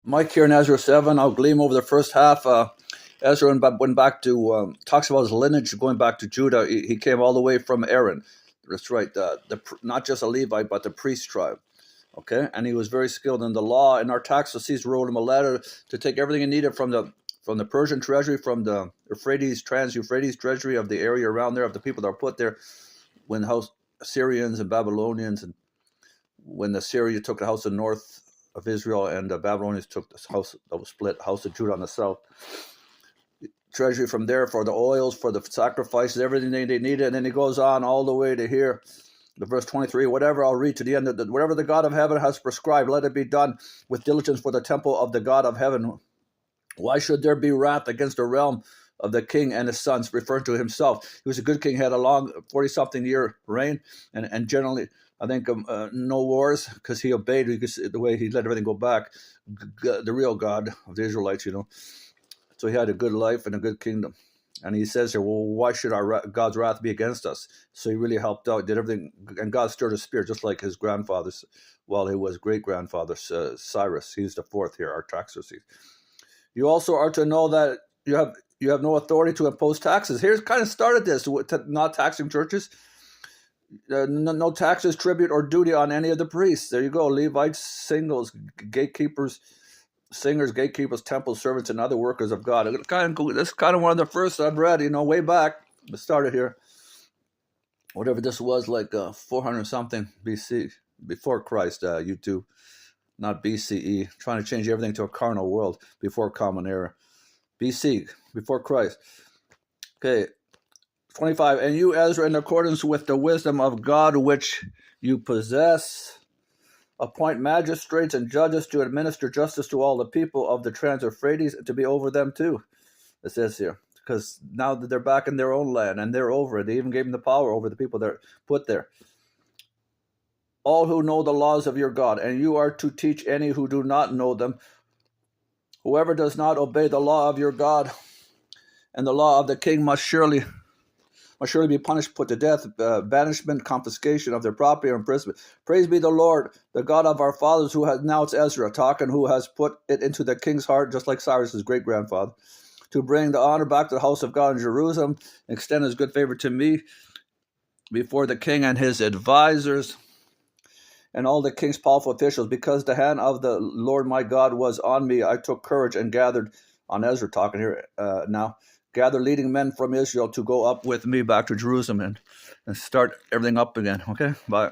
Mike here in Ezra 7. I'll gleam over the first half. Ezra went back to, talks about his lineage going back to Judah. He came all the way from Aaron. That's right. Not just a Levite, but the priest tribe. Okay. And he was very skilled in the law. And Artaxerxes wrote him a letter to take everything he needed from the Persian treasury, from the Trans-Euphrates treasury of the area around there, of the people that were put there when Assyrians and Babylonians, and when Assyria took the house of north of Israel and the Babylonians took this house that was split, house of Judah on the south. Treasury from there for the oils, for the sacrifices, everything they needed. And then he goes on all the way to here, the verse 23, whatever I'll read to the end of whatever the God of heaven has prescribed, let it be done with diligence for the temple of the God of heaven. Why should there be wrath against the realm of the king and his sons, referring to himself? He was a good king, had a long 40-something year reign, and generally, I think, no wars, because he obeyed the way he let everything go back, the real God of the Israelites, So he had a good life and a good kingdom. And he says here, well, why should God's wrath be against us? So he really helped out, did everything, and God stirred his spirit, just like his grandfather's, while he was great-grandfather, Cyrus. He's the fourth here, Artaxerxes. You also are to know that you have no authority to impose taxes. Here's kind of started this, not taxing churches. No taxes, tribute, or duty on any of the priests. There you go. Levites, singles, gatekeepers, singers, gatekeepers, temple servants, and other workers of God. This is kind of one of the first I've read, way back. It started here, whatever this was, like 400 something BC, before Christ. YouTube, not BCE. Trying to change everything to a carnal world before Common Era. BC, before Christ. Okay. 25, and you, Ezra, in accordance with the wisdom of God which you possess, appoint magistrates and judges to administer justice to all the people of the Trans-Euphrates, to be over them too, it says here. Because now that they're back in their own land and they're over it, they even gave them the power over the people they're put there. All who know the laws of your God, and you are to teach any who do not know them. Whoever does not obey the law of your God and the law of the king must surely be punished, put to death, banishment, confiscation of their property, or imprisonment. Praise be the Lord, the God of our fathers, who has, now it's Ezra talking, who has put it into the king's heart, just like Cyrus' great-grandfather, to bring the honor back to the house of God in Jerusalem, extend his good favor to me before the king and his advisors and all the king's powerful officials. Because the hand of the Lord my God was on me, I took courage and gathered, on Ezra talking here now, gather leading men from Israel to go up with me back to Jerusalem and start everything up again. Okay, bye.